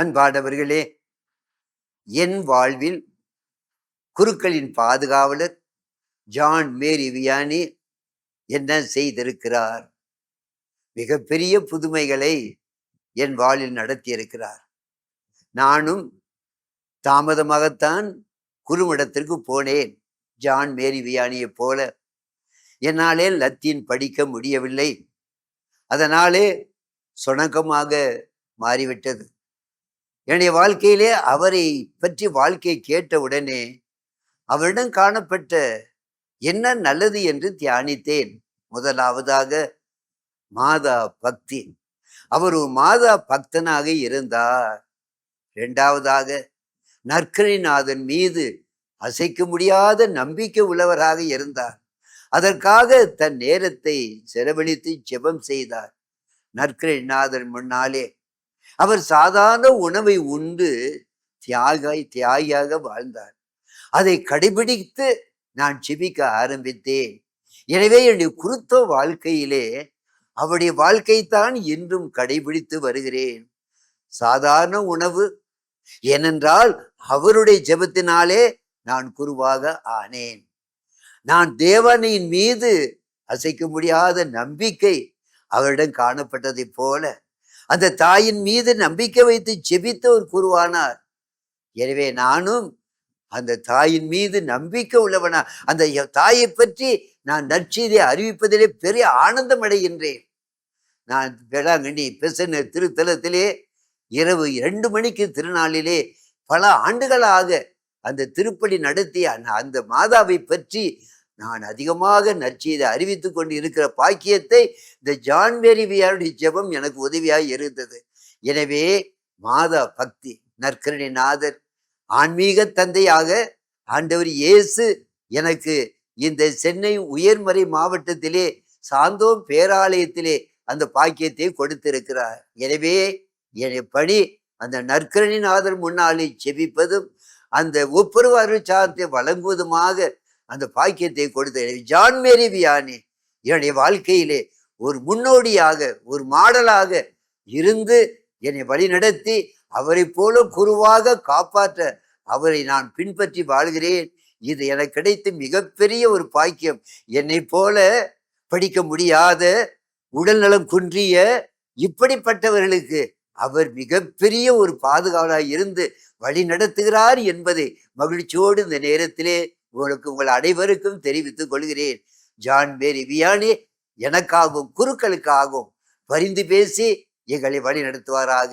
அன்பானவர்களே, என் வாழ்வில் குருக்களின் பாதுகாவலர் ஜான் மேரி வியானி என்ன செய்திருக்கிறார்? மிகப்பெரிய புதுமைகளை என் வாழ்வில் நடத்தியிருக்கிறார். நானும் தாமதமாகத்தான் குருமிடத்திற்கு போனேன். ஜான் மேரி வியானியைப் போல என்னாலே லத்தீன் படிக்க முடியவில்லை. அதனாலே சுணக்கமாக மாறிவிட்டது. என்னுடைய வாழ்க்கையிலே அவரை பற்றி வாழ்க்கையை கேட்டவுடனே அவரிடம் காணப்பட்ட என்ன நல்லது என்று தியானித்தேன். முதலாவதாக மாதா பக்தி. அவர் ஒரு மாதா பக்தனாக இருந்தார். இரண்டாவதாக நற்கரிநாதன் மீது அசைக்க முடியாத நம்பிக்கை உள்ளவராக இருந்தார். அதற்காக தன் நேரத்தை செலவழித்து ஜெபம் செய்தார். நற்கரிநாதன் முன்னாலே அவர் சாதாரண உணவை உண்டு தியாகியாக வாழ்ந்தார். அதை கடைபிடித்து நான் ஜெபிக்க ஆரம்பித்தேன். எனவே என்னுடைய குருத்துவ வாழ்க்கையிலே அவருடைய வாழ்க்கைத்தான் இன்றும் கடைபிடித்து வருகிறேன். சாதாரண உணவு, ஏனென்றால் அவருடைய ஜெபத்தினாலே நான் குருவாக ஆனேன். நான் தேவனின் மீது அசைக்க முடியாத நம்பிக்கை அவரிடம் காணப்பட்டதை போல அந்த தாயின் மீது நம்பிக்கை வைத்து ஜெபித்த ஒரு குருவானார். எனவே நானும் அந்த தாயின் மீது நம்பிக்கை உள்ளவனா, அந்த தாயை பற்றி நான் நற்செய்தியை அறிவிப்பதிலே பெரிய ஆனந்தம் அடைகின்றேன். நான் வேளாங்கண்ணி பெசன திருத்தலத்திலே இரவு 2 மணிக்கு திருநாளிலே பல ஆண்டுகளாக அந்த திருப்பலி நடத்திய அந்த மாதாவை பற்றி நான் அதிகமாக நற்செய்தியை அறிவித்து கொண்டு இருக்கிற பாக்கியத்தை இந்த ஜான் மேரி வியானுடைய ஜெபம் எனக்கு உதவியாக இருந்தது. எனவே மாதா பக்தி, நற்கருணைநாதர், ஆன்மீக தந்தையாக ஆண்டவர் இயேசு எனக்கு இந்த சென்னை உயர்மறை மாவட்டத்திலே சாந்தோம் பேராலயத்திலே அந்த பாக்கியத்தை கொடுத்திருக்கிறார். எனவே என் பணி அந்த நற்கருணைநாதர் முன்னாலே ஜெபிப்பதும் அந்த ஒப்புரவு அருட்சாதனத்தை வழங்குவதுமாக அந்த பாக்கியத்தை கொடுத்த ஜான் மேரி வியானி என்னுடைய வாழ்க்கையிலே ஒரு முன்னோடியாக, ஒரு மாடலாக இருந்து என்னை வழிநடத்தி அவரை போல குருவாக காப்பாற்ற அவரை நான் பின்பற்றி வாழ்கிறேன். இது எனக்கு கிடைத்த மிகப்பெரிய ஒரு பாக்கியம். என்னை போல படிக்க முடியாத, உடல்நலம் குன்றிய இப்படிப்பட்டவர்களுக்கு அவர் மிகப்பெரிய ஒரு பாதுகாவலாக இருந்து வழி நடத்துகிறார் என்பதை மகிழ்ச்சியோடு இந்த நேரத்திலே உங்கள் அனைவருக்கும் தெரிவித்துக் கொள்கிறேன். ஜான் மேரி வியானி எனக்காகவும் குருக்களுக்காகவும் பரிந்து பேசி எங்களை வழி நடத்துவாராக.